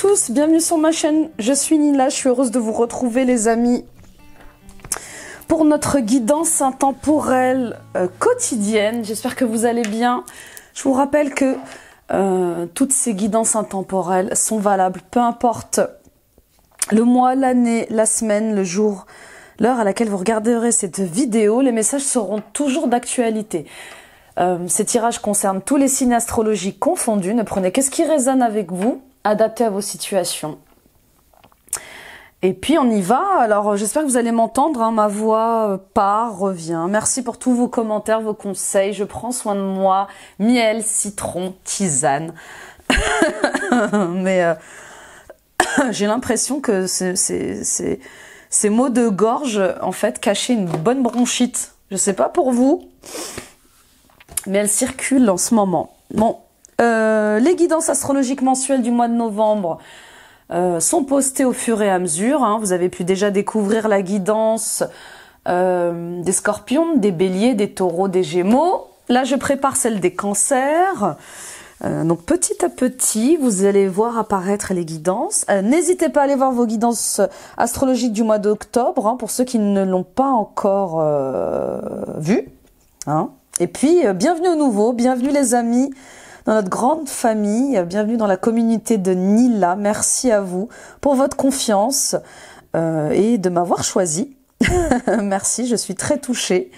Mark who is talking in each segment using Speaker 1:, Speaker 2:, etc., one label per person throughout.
Speaker 1: tous, bienvenue sur ma chaîne, je suis Nila, je suis heureuse de vous retrouver les amis pour notre guidance intemporelle quotidienne. J'espère que vous allez bien. Je vous rappelle que toutes ces guidances intemporelles sont valables, peu importe le mois, l'année, la semaine, le jour, l'heure à laquelle vous regarderez cette vidéo, les messages seront toujours d'actualité. Ces tirages concernent tous les signes astrologiques confondus, ne prenez qu'est-ce qui résonne avec vous, adapté à vos situations. Et puis on y va, alors j'espère que vous allez m'entendre, hein, ma voix part, revient. Merci pour tous vos commentaires, vos conseils, je prends soin de moi, miel, citron, tisane. Mais j'ai l'impression que ces mots de gorge, en fait, cachaient une bonne bronchite. Je sais pas pour vous, mais elle circule en ce moment. Bon, les guidances astrologiques mensuelles du mois de novembre sont postées au fur et à mesure. Hein. Vous avez pu déjà découvrir la guidance des scorpions, des béliers, des taureaux, des gémeaux. Là, je prépare celle des cancers. Donc petit à petit, vous allez voir apparaître les guidances. N'hésitez pas à aller voir vos guidances astrologiques du mois d'octobre, hein, pour ceux qui ne l'ont pas encore vues. Hein. Et puis, bienvenue aux nouveaux, bienvenue les amis dans notre grande famille, bienvenue dans la communauté de Nila. Merci à vous pour votre confiance et de m'avoir choisi. Merci, je suis très touchée.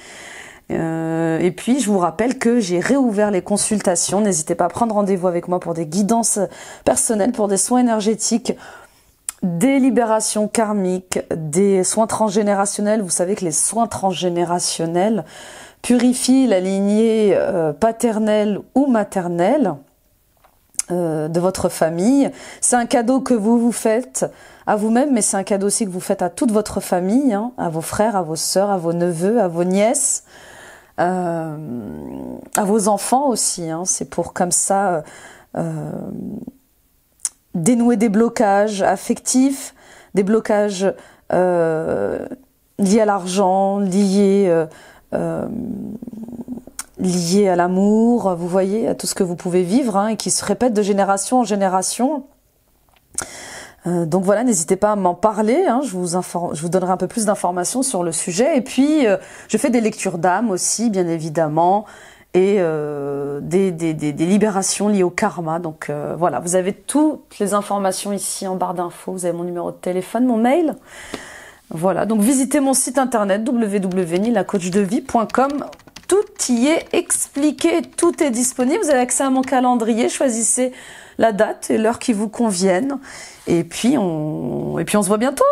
Speaker 1: Et puis, je vous rappelle que j'ai réouvert les consultations. N'hésitez pas à prendre rendez-vous avec moi pour des guidances personnelles, pour des soins énergétiques, des libérations karmiques, des soins transgénérationnels. Vous savez que les soins transgénérationnels purifient la lignée paternelle ou maternelle de votre famille. C'est un cadeau que vous vous faites à vous-même, mais c'est un cadeau aussi que vous faites à toute votre famille, hein, à vos frères, à vos sœurs, à vos neveux, à vos nièces, à vos enfants aussi. Hein. C'est pour comme ça dénouer des blocages affectifs, des blocages liés à l'argent, liés à l'amour, vous voyez, à tout ce que vous pouvez vivre, hein, et qui se répète de génération en génération. Donc voilà, n'hésitez pas à m'en parler, hein, je vous donnerai un peu plus d'informations sur le sujet. Et puis, je fais des lectures d'âme aussi, bien évidemment, et des libérations liées au karma. Donc voilà, vous avez toutes les informations ici en barre d'infos, vous avez mon numéro de téléphone, mon mail. Voilà, donc visitez mon site internet www.nilacoachdevie.com. Tout y est expliqué, tout est disponible. Vous avez accès à mon calendrier, choisissez la date et l'heure qui vous conviennent. Et puis on se voit bientôt.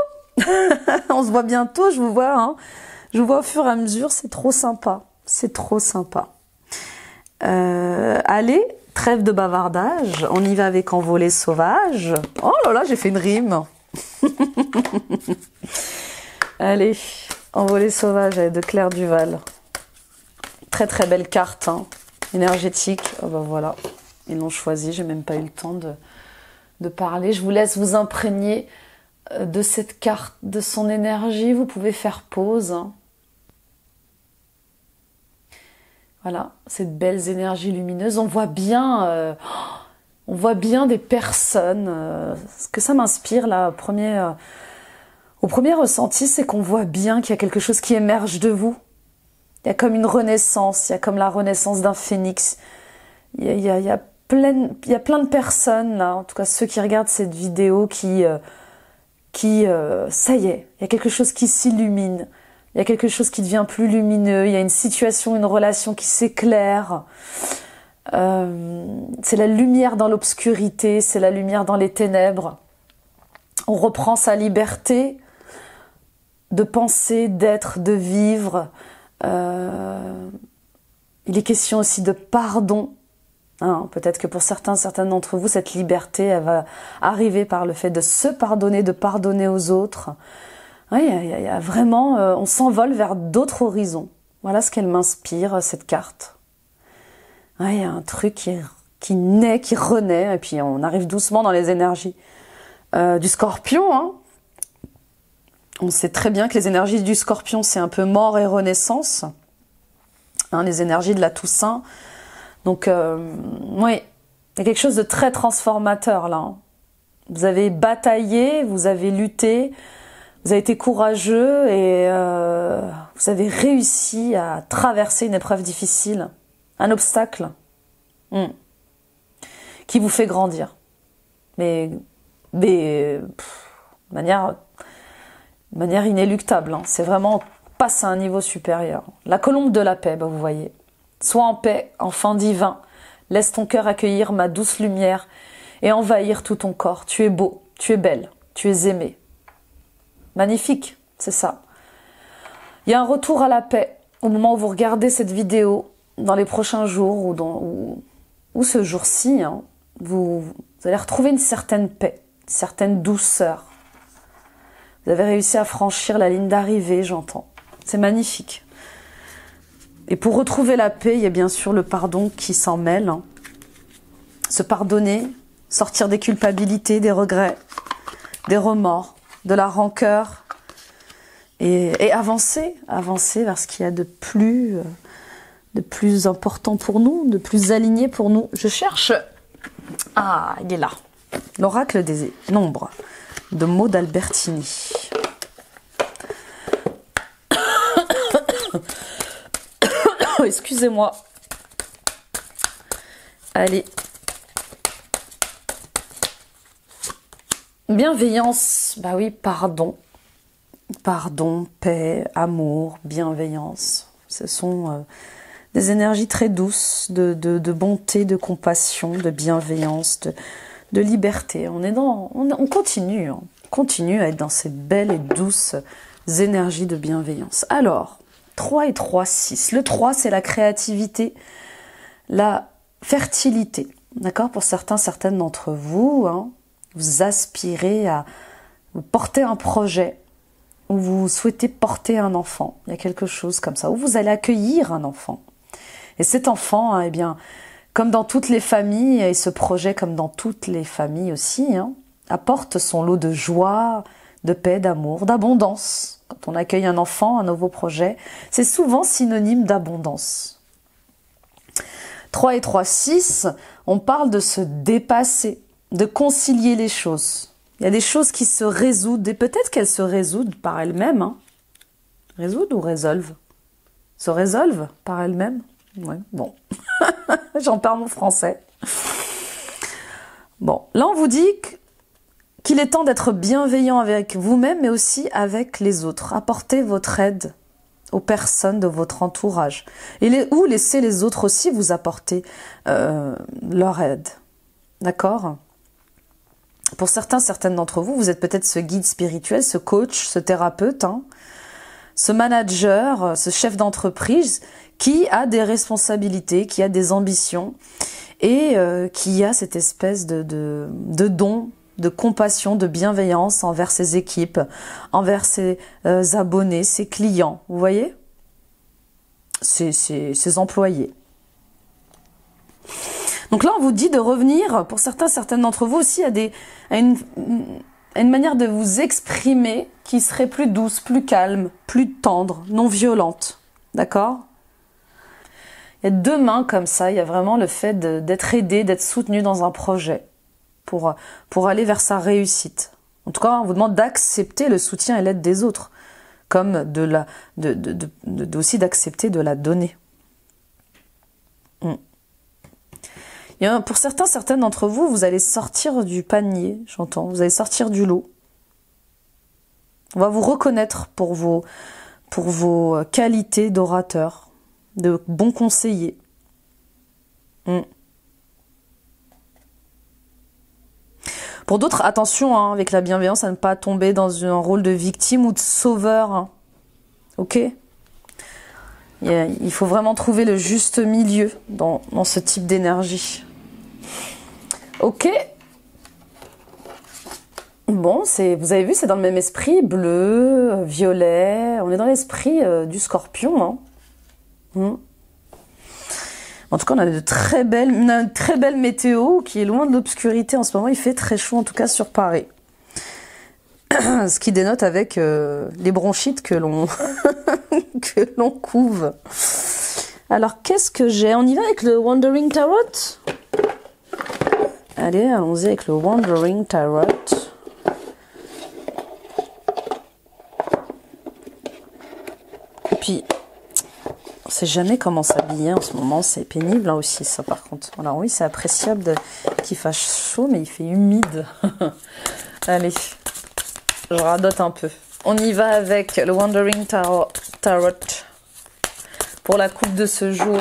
Speaker 1: On se voit bientôt, je vous vois. Hein. Je vous vois au fur et à mesure, c'est trop sympa. C'est trop sympa. Allez, trêve de bavardage. On y va avec Envolée sauvage. Oh là là, j'ai fait une rime. Allez, Envolée sauvage avec de Claire Duval. Très très belle carte, hein, énergétique. Oh ben voilà, ils l'ont choisi, j'ai même pas eu le temps de parler. Je vous laisse vous imprégner de cette carte, de son énergie. Vous pouvez faire pause. Hein. Voilà, cette belles énergies lumineuses. On voit bien des personnes. Ce que ça m'inspire là, au premier ressenti, c'est qu'on voit bien qu'il y a quelque chose qui émerge de vous. Il y a comme une renaissance, il y a comme la renaissance d'un phénix. Il y a plein de personnes là, en tout cas ceux qui regardent cette vidéo qui ça y est, il y a quelque chose qui s'illumine. Il y a quelque chose qui devient plus lumineux, il y a une situation, une relation qui s'éclaire. C'est la lumière dans l'obscurité, c'est la lumière dans les ténèbres. On reprend sa liberté de penser, d'être, de vivre. Il est question aussi de pardon. Hein, peut-être que pour certains d'entre vous, cette liberté, elle va arriver par le fait de se pardonner, de pardonner aux autres. Oui, il y a vraiment, on s'envole vers d'autres horizons. Voilà ce qu'elle m'inspire, cette carte. Ouais, il y a un truc qui naît, qui renaît, et puis on arrive doucement dans les énergies du Scorpion. Hein. On sait très bien que les énergies du Scorpion, c'est un peu mort et renaissance. Hein, les énergies de la Toussaint. Donc, oui, il y a quelque chose de très transformateur là. Hein. Vous avez bataillé, vous avez lutté, vous avez été courageux et vous avez réussi à traverser une épreuve difficile, un obstacle qui vous fait grandir. Mais de manière inéluctable. Hein. C'est vraiment, on passe à un niveau supérieur. La colombe de la paix, vous voyez. Sois en paix, enfant divin. Laisse ton cœur accueillir ma douce lumière et envahir tout ton corps. Tu es beau, tu es belle, tu es aimé. Magnifique, c'est ça. Il y a un retour à la paix au moment où vous regardez cette vidéo, dans les prochains jours ou ce jour-ci. Hein, vous allez retrouver une certaine paix, une certaine douceur. Vous avez réussi à franchir la ligne d'arrivée, j'entends. C'est magnifique. Et pour retrouver la paix, il y a bien sûr le pardon qui s'en mêle. Hein. Se pardonner, sortir des culpabilités, des regrets, des remords, de la rancœur. Et avancer vers ce qu'il y a de plus important pour nous, de plus aligné pour nous. Je cherche... Ah, il est là. L'oracle des nombres de Maud Albertini. Excusez-moi. Allez. Bienveillance. Bah oui, pardon. Pardon, paix, amour, bienveillance. Ce sont des énergies très douces, de bonté, de compassion, de bienveillance, de liberté. On continue, hein. On continue à être dans ces belles et douces énergies de bienveillance. Alors, 3 et 3, 6. Le 3, c'est la créativité, la fertilité. D'accord? Pour certaines d'entre vous, hein, vous aspirez à vous porter un projet, ou vous souhaitez porter un enfant. Il y a quelque chose comme ça. Ou vous allez accueillir un enfant. Et cet enfant, hein, eh bien, comme dans toutes les familles, et ce projet, comme dans toutes les familles aussi, hein, apporte son lot de joie, de paix, d'amour, d'abondance. Quand on accueille un enfant, un nouveau projet, c'est souvent synonyme d'abondance. 3 et 3, 6, on parle de se dépasser, de concilier les choses. Il y a des choses qui se résoudent, et peut-être qu'elles se résoudent par elles-mêmes. Hein. Résoudent ou résolvent? Se résolvent par elles-mêmes? Ouais, bon. J'en parle mon français. Bon, là on vous dit qu'il est temps d'être bienveillant avec vous-même, mais aussi avec les autres. Apportez votre aide aux personnes de votre entourage. Ou laissez les autres aussi vous apporter leur aide. D'accord ? Pour certaines d'entre vous, vous êtes peut-être ce guide spirituel, ce coach, ce thérapeute, hein, ce manager, ce chef d'entreprise qui a des responsabilités, qui a des ambitions et qui a cette espèce de don, de compassion, de bienveillance envers ses équipes, envers ses abonnés, ses clients, vous voyez, ses employés. Donc là, on vous dit de revenir, pour certaines d'entre vous aussi, à une manière de vous exprimer qui serait plus douce, plus calme, plus tendre, non violente. D'accord ? Il y a deux mains comme ça, il y a vraiment le fait d'être aidé, d'être soutenu dans un projet pour aller vers sa réussite. En tout cas, on vous demande d'accepter le soutien et l'aide des autres, comme aussi d'accepter de la donner. Pour certaines d'entre vous, vous allez sortir du panier, j'entends, vous allez sortir du lot. On va vous reconnaître pour vos qualités d'orateur, de bon conseiller. Pour d'autres, attention, hein, avec la bienveillance, à ne pas tomber dans un rôle de victime ou de sauveur. Hein. Ok ? Il faut vraiment trouver le juste milieu dans ce type d'énergie. Ok. Bon, vous avez vu, c'est dans le même esprit, bleu, violet. On est dans l'esprit du scorpion. Hein. En tout cas, on a une très belle météo qui est loin de l'obscurité en ce moment. Il fait très chaud, en tout cas sur Paris. Ce qui dénote avec les bronchites que l'on que l'on couve. Alors, qu'est-ce que j'ai? On y va avec le Wandering Tarot? Allez, allons-y avec le Wandering Tarot. Et puis, on sait jamais comment s'habiller en ce moment, c'est pénible hein, aussi ça par contre. Alors oui, c'est appréciable qu'il fasse chaud, mais il fait humide. Allez, je radote un peu. On y va avec le Wandering Tarot pour la coupe de ce jour.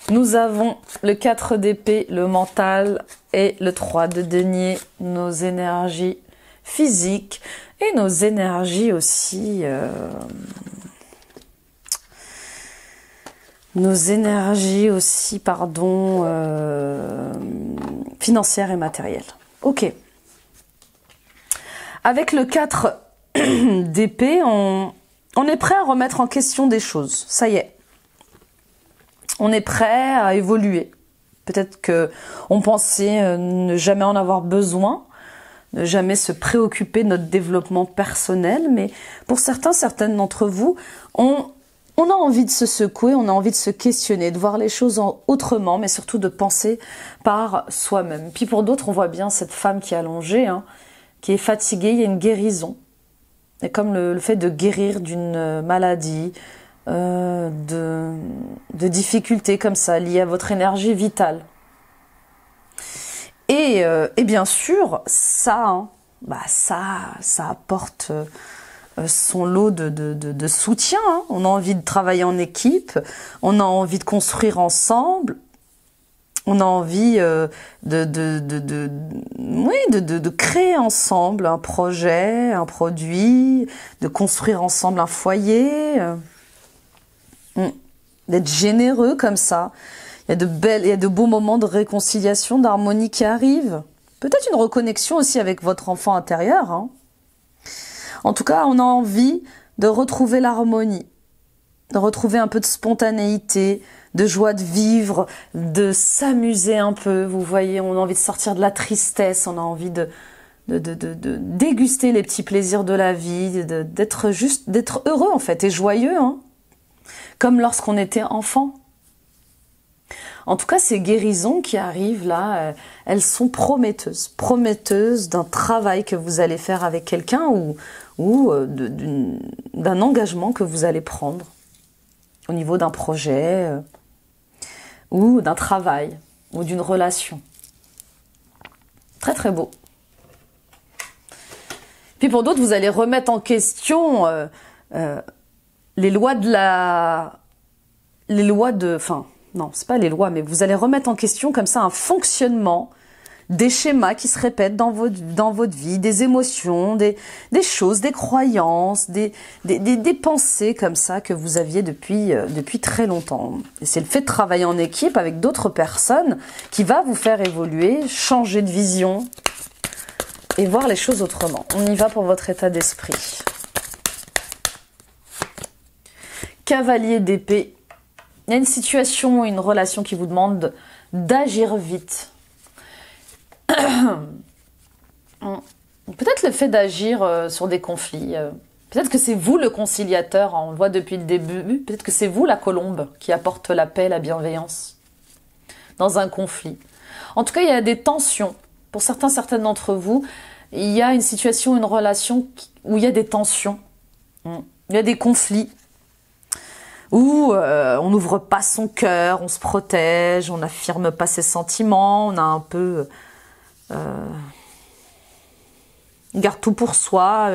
Speaker 1: Nous avons le 4 d'épée, le mental et le 3 de denier, nos énergies physiques et nos énergies aussi financières et matérielles. Ok. Avec le 4 d'épée, on est prêt à remettre en question des choses. Ça y est. On est prêt à évoluer. Peut-être que on pensait ne jamais en avoir besoin, ne jamais se préoccuper de notre développement personnel, mais pour certaines d'entre vous, on a envie de se secouer, on a envie de se questionner, de voir les choses autrement, mais surtout de penser par soi-même. Puis pour d'autres, on voit bien cette femme qui est allongée, hein, qui est fatiguée, il y a une guérison. Et comme le fait de guérir d'une maladie, de difficultés comme ça, liées à votre énergie vitale. Et bien sûr, ça, hein, ça apporte son lot de soutien. Hein. On a envie de travailler en équipe, on a envie de construire ensemble, on a envie de créer ensemble un projet, un produit, de construire ensemble un foyer, d'être généreux comme ça. Il y a de beaux moments de réconciliation, d'harmonie qui arrivent. Peut-être une reconnexion aussi avec votre enfant intérieur. Hein. En tout cas, on a envie de retrouver l'harmonie, de retrouver un peu de spontanéité, de joie de vivre, de s'amuser un peu. Vous voyez, on a envie de sortir de la tristesse, on a envie de déguster les petits plaisirs de la vie, d'être heureux en fait et joyeux, hein, comme lorsqu'on était enfant. En tout cas, ces guérisons qui arrivent là, elles sont prometteuses d'un travail que vous allez faire avec quelqu'un ou d'un engagement que vous allez prendre au niveau d'un projet ou d'un travail ou d'une relation. Très très beau. Puis pour d'autres, vous allez remettre en question les lois non, c'est pas les lois, mais vous allez remettre en question comme ça un fonctionnement, des schémas qui se répètent dans votre vie, des émotions, des choses, des croyances, des pensées comme ça que vous aviez depuis très longtemps. Et c'est le fait de travailler en équipe avec d'autres personnes qui va vous faire évoluer, changer de vision et voir les choses autrement. On y va pour votre état d'esprit. Cavalier d'épée. Il y a une situation, une relation qui vous demande d'agir vite. Peut-être le fait d'agir sur des conflits. Peut-être que c'est vous le conciliateur, on le voit depuis le début. Peut-être que c'est vous la colombe qui apporte la paix, la bienveillance dans un conflit. En tout cas, il y a des tensions. Pour certaines d'entre vous, il y a une situation, une relation où il y a des tensions. Il y a des conflits. Où on n'ouvre pas son cœur, on se protège, on n'affirme pas ses sentiments, on a un peu... on garde tout pour soi,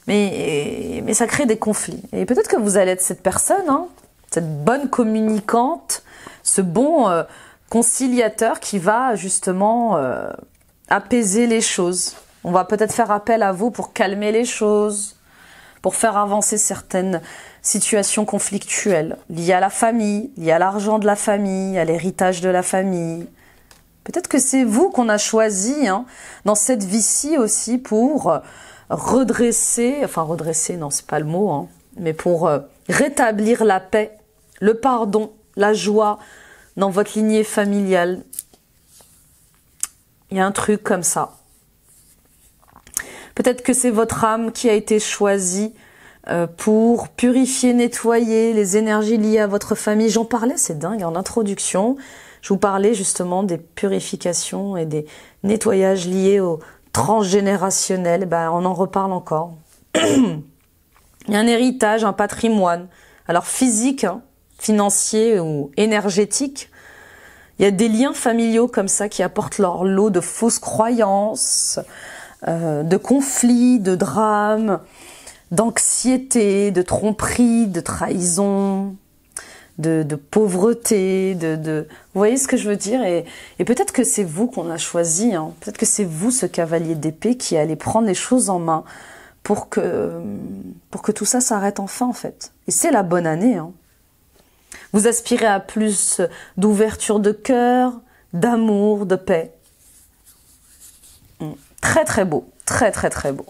Speaker 1: mais ça crée des conflits. Et peut-être que vous allez être cette personne, hein, cette bonne communicante, ce bon conciliateur qui va justement apaiser les choses. On va peut-être faire appel à vous pour calmer les choses, pour faire avancer certaines situations conflictuelles liées à la famille, liées à l'argent de la famille, à l'héritage de la famille. Peut-être que c'est vous qu'on a choisi hein, dans cette vie-ci aussi pour redresser, non c'est pas le mot, hein, mais pour rétablir la paix, le pardon, la joie dans votre lignée familiale. Il y a un truc comme ça. Peut-être que c'est votre âme qui a été choisie pour purifier, nettoyer les énergies liées à votre famille. J'en parlais, c'est dingue, en introduction. Je vous parlais justement des purifications et des nettoyages liés au transgénérationnel. Ben, on en reparle encore. Il y a un héritage, un patrimoine. Alors physique, hein, financier ou énergétique. Il y a des liens familiaux comme ça qui apportent leur lot de fausses croyances, de conflits, de drames, d'anxiété, de tromperie, de trahison, de pauvreté, vous voyez ce que je veux dire, et peut-être que c'est vous qu'on a choisi, hein. Peut-être que c'est vous, ce cavalier d'épée, qui allez prendre les choses en main pour que tout ça s'arrête enfin, en fait. Et c'est la bonne année, hein. Vous aspirez à plus d'ouverture de cœur, d'amour, de paix. Très très beau, très très très beau.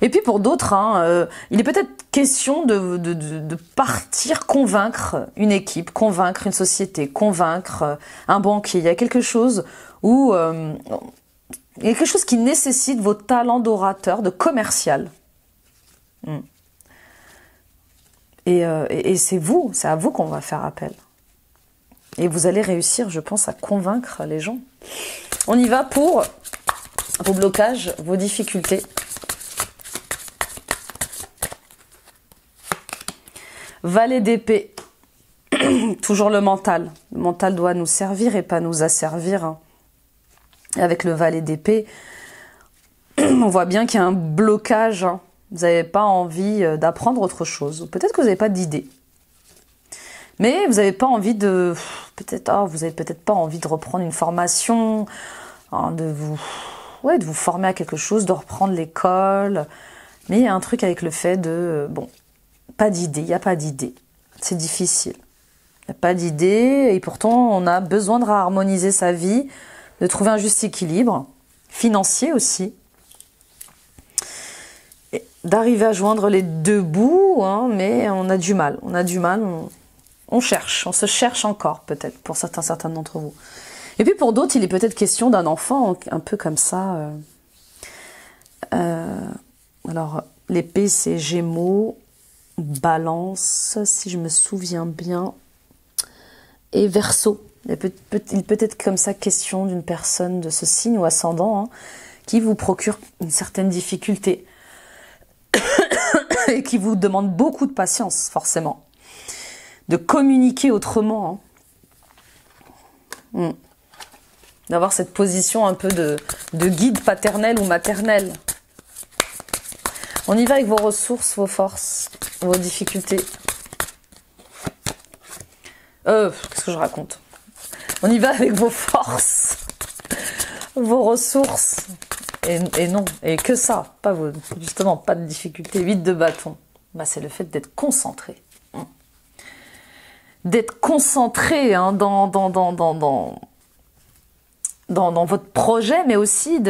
Speaker 1: Et puis pour d'autres, hein, il est peut-être question de partir convaincre une équipe, convaincre une société, convaincre un banquier. Il y a quelque chose où il y a quelque chose qui nécessite vos talents d'orateur, de commercial. Et c'est vous, c'est à vous qu'on va faire appel. Et vous allez réussir, je pense, à convaincre les gens. On y va pour vos blocages, vos difficultés. Valet d'épée, toujours le mental. Le mental doit nous servir et pas nous asservir, hein. Et avec le valet d'épée, on voit bien qu'il y a un blocage, hein. Vous n'avez pas envie d'apprendre autre chose. Peut-être que vous n'avez pas d'idée. Mais vous n'avez pas envie de... vous avez peut-être pas envie de reprendre une formation, hein, de vous former à quelque chose, de reprendre l'école. Mais il y a un truc avec le fait de... pas d'idée, il n'y a pas d'idée. C'est difficile. Il n'y a pas d'idée et pourtant on a besoin de réharmoniser sa vie, de trouver un juste équilibre, financier aussi. Et d'arriver à joindre les deux bouts, hein, mais on a du mal. On cherche, on se cherche encore peut-être pour certains d'entre vous. Et puis pour d'autres, il est peut-être question d'un enfant un peu comme ça. Alors l'épée c'est Gémeaux, Balance, si je me souviens bien, et Verseau. Il peut être comme ça question d'une personne de ce signe ou ascendant, hein, qui vous procure une certaine difficulté et qui vous demande beaucoup de patience, forcément. De communiquer autrement, hein. D'avoir cette position un peu de guide paternel ou maternel. On y va avec vos ressources, vos forces, vos difficultés. Qu'est-ce que je raconte? On y va avec vos forces, vos ressources. Et non, et que ça. Justement, pas de difficultés. 8 de bâton. C'est le fait d'être concentré. D'être concentré, hein, dans votre projet, mais aussi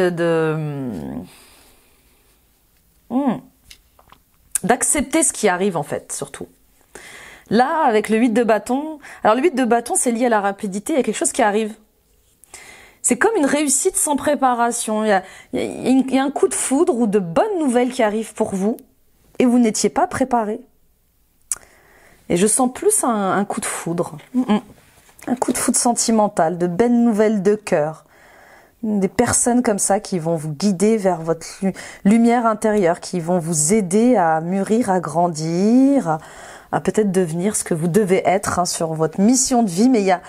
Speaker 1: d'accepter ce qui arrive, en fait, surtout. Là, avec le 8 de bâton, alors le 8 de bâton, c'est lié à la rapidité, il y a quelque chose qui arrive. C'est comme une réussite sans préparation. Il y a un coup de foudre ou de bonnes nouvelles qui arrivent pour vous, et vous n'étiez pas préparé. Et je sens plus un coup de foudre. Un coup de foudre sentimental, de belles nouvelles de cœur. Des personnes comme ça qui vont vous guider vers votre lumière intérieure, qui vont vous aider à mûrir, à grandir, à peut-être devenir ce que vous devez être, hein, sur votre mission de vie. Mais il y a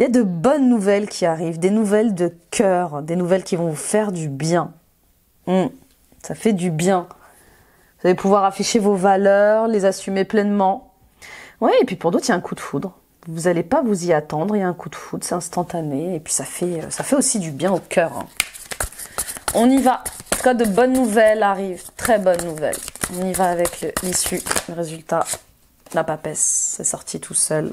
Speaker 1: de bonnes nouvelles qui arrivent, des nouvelles de cœur, des nouvelles qui vont vous faire du bien. Ça fait du bien. Vous allez pouvoir afficher vos valeurs, les assumer pleinement. Ouais, et puis pour d'autres, il y a un coup de foudre. Vous n'allez pas vous y attendre, il y a un coup de foudre, c'est instantané, et puis ça fait aussi du bien au cœur, hein. On y va. En tout cas, de bonnes nouvelles arrivent, très bonnes nouvelles. On y va avec l'issue, le résultat. La papesse, c'est sorti tout seul.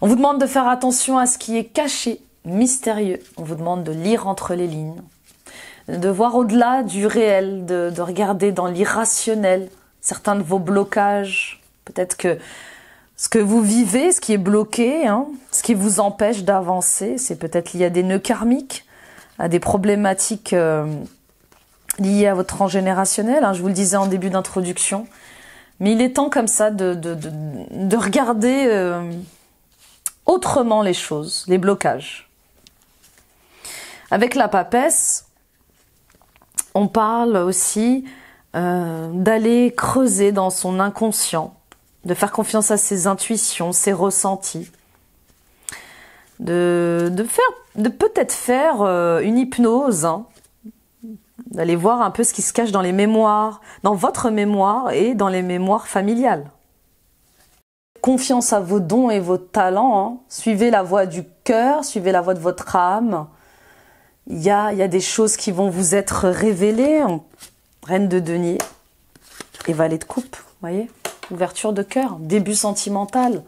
Speaker 1: On vous demande de faire attention à ce qui est caché, mystérieux. On vous demande de lire entre les lignes, de voir au-delà du réel, de regarder dans l'irrationnel, certains de vos blocages. Peut-être que ce que vous vivez, ce qui est bloqué, hein, ce qui vous empêche d'avancer, c'est peut-être lié à des nœuds karmiques, à des problématiques lié à votre transgénérationnel, hein, je vous le disais en début d'introduction. Mais il est temps comme ça de regarder autrement les choses, les blocages. Avec la papesse, on parle aussi d'aller creuser dans son inconscient, de faire confiance à ses intuitions, ses ressentis, de peut-être faire une hypnose, hein, d'aller voir un peu ce qui se cache dans les mémoires, dans votre mémoire et dans les mémoires familiales. Confiance à vos dons et vos talents, hein. Suivez la voie du cœur, suivez la voie de votre âme. Il y a des choses qui vont vous être révélées. Reine de denier et valet de coupe, voyez, ouverture de cœur, début sentimental.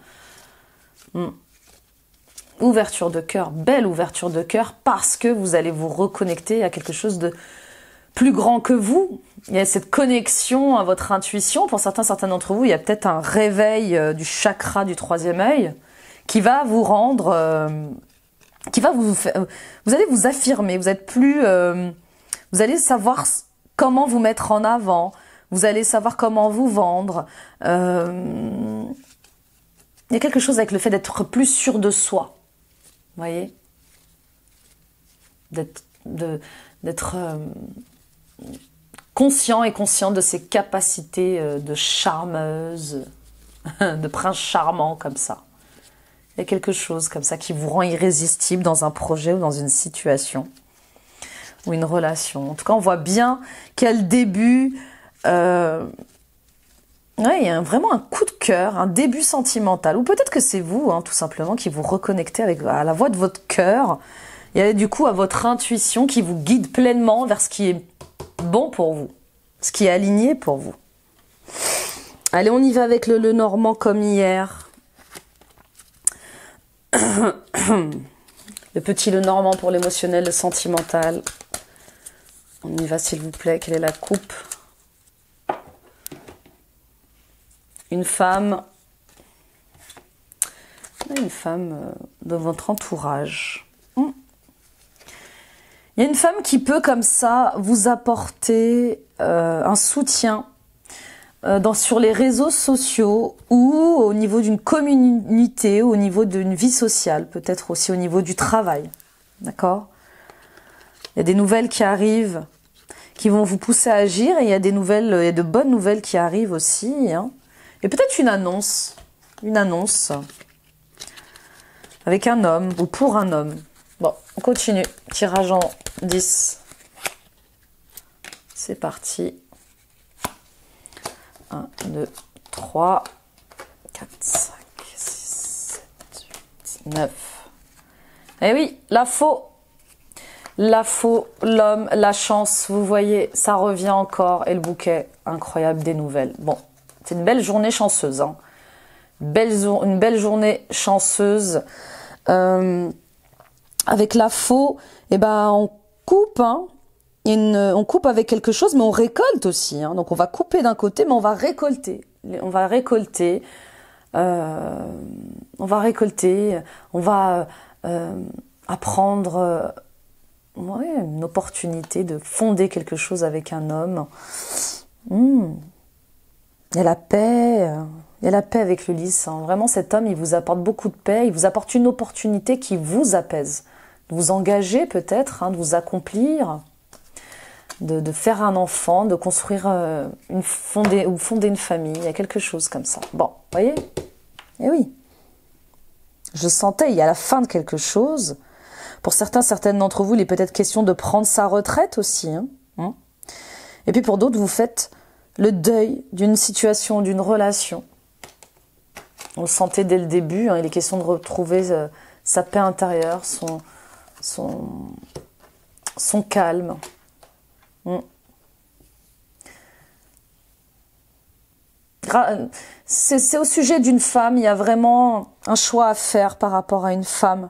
Speaker 1: Ouverture de cœur, belle ouverture de cœur, parce que vous allez vous reconnecter à quelque chose de plus grand que vous. Il y a cette connexion à votre intuition. Pour certains d'entre vous, il y a peut-être un réveil du chakra du troisième œil qui va vous rendre, vous allez vous affirmer. Vous êtes plus, vous allez savoir comment vous mettre en avant. Vous allez savoir comment vous vendre. Il y a quelque chose avec le fait d'être plus sûr de soi. Vous voyez, d'être conscient et consciente de ses capacités de charmeuse, de prince charmant comme ça. Il y a quelque chose comme ça qui vous rend irrésistible dans un projet ou dans une situation ou une relation. En tout cas, on voit bien quel début... il y a vraiment un coup de cœur, un début sentimental. Ou peut-être que c'est vous, hein, tout simplement, qui vous reconnectez à la voix de votre cœur. Et du coup, à votre intuition qui vous guide pleinement vers ce qui est bon pour vous, ce qui est aligné pour vous. Allez, on y va avec le Normand comme hier. Le petit Le Normand pour l'émotionnel, le sentimental. On y va, s'il vous plaît. Quelle est la coupe? Une femme de votre entourage. Il y a une femme qui peut comme ça vous apporter un soutien sur les réseaux sociaux ou au niveau d'une communauté, au niveau d'une vie sociale, peut-être aussi au niveau du travail. D'accord? Il y a des nouvelles qui arrivent, qui vont vous pousser à agir, et il y a des nouvelles, il y a de bonnes nouvelles qui arrivent aussi, hein. Et peut-être une annonce avec un homme ou pour un homme. Bon, on continue. Tirage en 10. C'est parti. 1, 2, 3, 4, 5, 6, 7, 8, 9. Eh oui, la faux, l'homme, la chance, vous voyez, ça revient encore. Et le bouquet incroyable des nouvelles. Bon, c'est une belle journée chanceuse, hein. Une belle journée chanceuse. Avec la faux, eh ben, on coupe, hein. On coupe avec quelque chose, mais on récolte aussi, hein. Donc on va couper d'un côté, mais on va récolter. On va apprendre une opportunité de fonder quelque chose avec un homme. Il y a la paix, avec le lys, hein. Vraiment, cet homme, il vous apporte beaucoup de paix, il vous apporte une opportunité qui vous apaise, de vous engager peut-être, hein, de vous accomplir, de faire un enfant, de construire fonder une famille. Il y a quelque chose comme ça. Bon, vous voyez? Eh oui. Je sentais, il y a la fin de quelque chose. Pour certaines d'entre vous, il est peut-être question de prendre sa retraite aussi, hein. Et puis pour d'autres, vous faites le deuil d'une situation, d'une relation. On le sentait dès le début, hein, il est question de retrouver sa paix intérieure, son calme. C'est au sujet d'une femme, il y a vraiment un choix à faire par rapport à une femme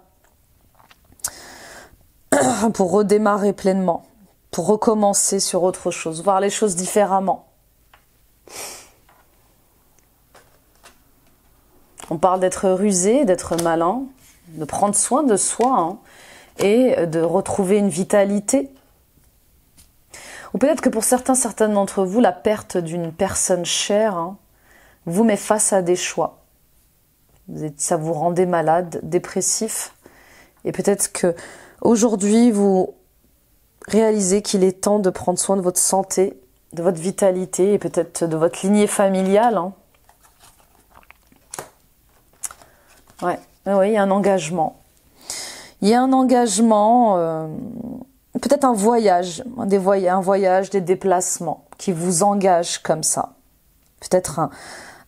Speaker 1: pour redémarrer pleinement, pour recommencer sur autre chose, voir les choses différemment. On parle d'être rusé, d'être malin, de prendre soin de soi, hein, et de retrouver une vitalité. Ou peut-être que pour certaines d'entre vous, la perte d'une personne chère hein, vous met face à des choix. Ça vous rendait malade, dépressif. Et peut-être que aujourd'hui, vous réalisez qu'il est temps de prendre soin de votre santé, de votre vitalité et peut-être de votre lignée familiale. Hein. Ouais, il y a un engagement. Il y a un engagement, peut-être un voyage, des déplacements qui vous engagent comme ça. Peut-être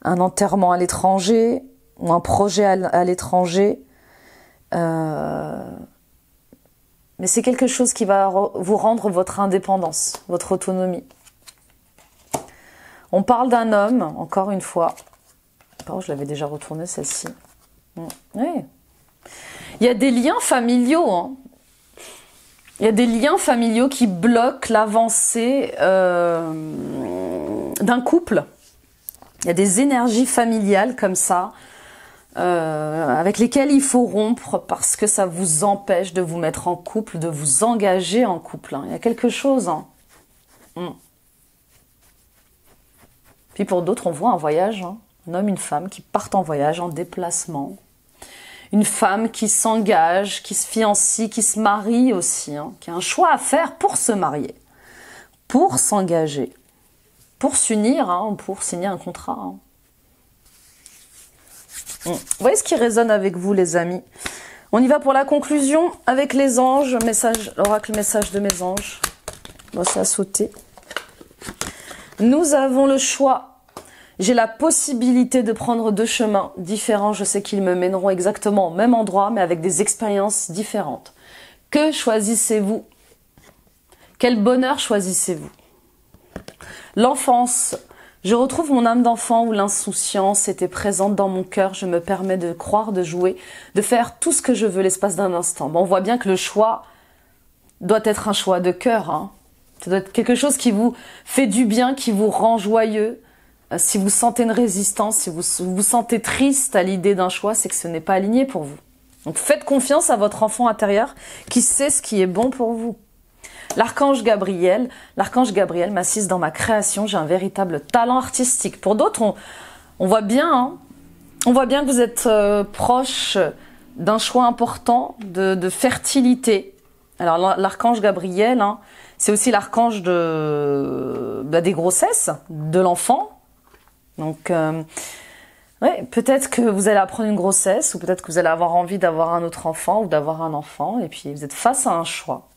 Speaker 1: un enterrement à l'étranger ou un projet à l'étranger. Mais c'est quelque chose qui va vous rendre votre indépendance, votre autonomie. On parle d'un homme, encore une fois. Oh, je l'avais déjà retournée celle-ci. Oui. Il y a des liens familiaux. Hein. Il y a des liens familiaux qui bloquent l'avancée d'un couple. Il y a des énergies familiales comme ça, avec lesquelles il faut rompre parce que ça vous empêche de vous mettre en couple, de vous engager en couple. Hein. Il y a quelque chose. Hein. Puis pour d'autres, on voit un voyage. Hein. Un homme, une femme qui partent en voyage, en déplacement. Une femme qui s'engage, qui se fiancie, qui se marie aussi, hein, qui a un choix à faire pour se marier, pour s'engager, pour s'unir, hein, pour signer un contrat. Hein. Vous voyez ce qui résonne avec vous, les amis? On y va pour la conclusion avec les anges, l'oracle message de mes anges. Bon, ça a sauté. Nous avons le choix. J'ai la possibilité de prendre deux chemins différents. Je sais qu'ils me mèneront exactement au même endroit, mais avec des expériences différentes. Que choisissez-vous? Quel bonheur choisissez-vous? L'enfance. Je retrouve mon âme d'enfant où l'insouciance était présente dans mon cœur. Je me permets de croire, de jouer, de faire tout ce que je veux l'espace d'un instant. Bon, on voit bien que le choix doit être un choix de cœur. Hein. Ça doit être quelque chose qui vous fait du bien, qui vous rend joyeux. Si vous sentez une résistance, si vous vous sentez triste à l'idée d'un choix, c'est que ce n'est pas aligné pour vous. Donc faites confiance à votre enfant intérieur qui sait ce qui est bon pour vous. L'archange Gabriel m'assiste dans ma création, j'ai un véritable talent artistique. Pour d'autres, on voit bien, hein, on voit bien que vous êtes proche d'un choix important de fertilité. Alors l'archange Gabriel, hein, c'est aussi l'archange des grossesses, de l'enfant. Donc, ouais, peut-être que vous allez apprendre une grossesse, ou peut-être que vous allez avoir envie d'avoir un autre enfant, ou d'avoir un enfant, et puis vous êtes face à un choix.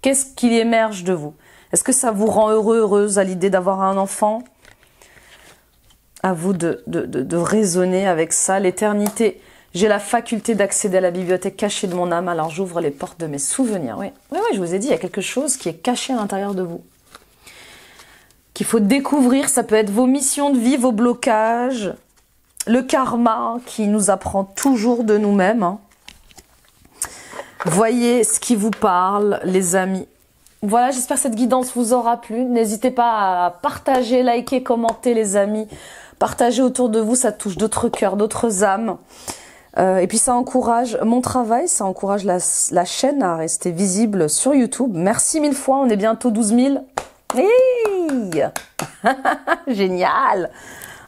Speaker 1: Qu'est-ce qui émerge de vous? Est-ce que ça vous rend heureux, heureuse à l'idée d'avoir un enfant? À vous de raisonner avec ça. L'éternité, j'ai la faculté d'accéder à la bibliothèque cachée de mon âme, alors j'ouvre les portes de mes souvenirs. Oui, je vous ai dit, il y a quelque chose qui est caché à l'intérieur de vous. Qu'il faut découvrir, ça peut être vos missions de vie, vos blocages, le karma qui nous apprend toujours de nous-mêmes. Hein. Voyez ce qui vous parle, les amis. Voilà, j'espère que cette guidance vous aura plu. N'hésitez pas à partager, liker, commenter, les amis. Partagez autour de vous, ça touche d'autres cœurs, d'autres âmes. Et puis ça encourage mon travail, ça encourage la chaîne à rester visible sur YouTube. Merci 1000 fois, on est bientôt 12 000. Hey génial.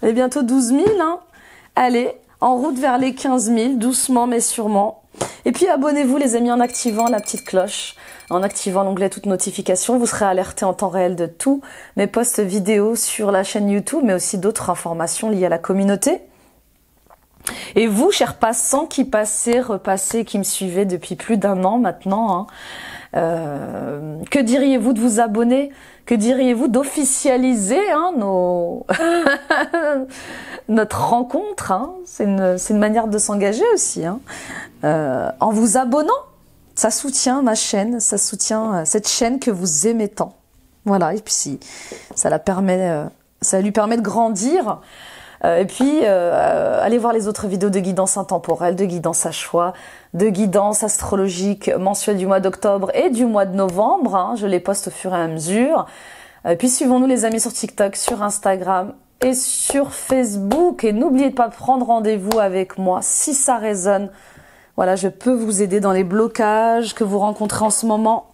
Speaker 1: On est bientôt 12 000. Hein. Allez, en route vers les 15 000, doucement mais sûrement. Et puis abonnez-vous les amis en activant la petite cloche, en activant l'onglet toutes notifications. Vous serez alertés en temps réel de tous mes posts vidéo sur la chaîne YouTube, mais aussi d'autres informations liées à la communauté. Et vous, chers passants qui passez, repassez, qui me suivez depuis plus d'1 an maintenant, hein, que diriez-vous de vous abonner? Que diriez-vous d'officialiser hein, notre rencontre hein? C'est une manière de s'engager aussi. Hein. En vous abonnant, ça soutient ma chaîne, ça soutient cette chaîne que vous aimez tant. Voilà, et puis ça lui permet de grandir. Et puis, allez voir les autres vidéos de guidance intemporelle, de guidance à choix, de guidance astrologique mensuelle du mois d'octobre et du mois de novembre. Hein, je les poste au fur et à mesure. Puis suivons-nous les amis sur TikTok, sur Instagram et sur Facebook. Et n'oubliez pas de prendre rendez-vous avec moi si ça résonne. Voilà, je peux vous aider dans les blocages que vous rencontrez en ce moment.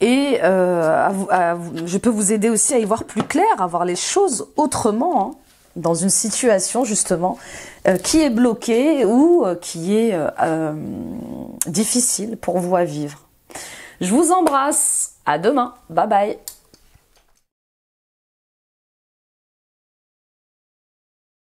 Speaker 1: Et je peux vous aider aussi à y voir plus clair, à voir les choses autrement, hein, dans une situation justement qui est bloquée ou qui est difficile pour vous à vivre. Je vous embrasse, à demain, bye bye.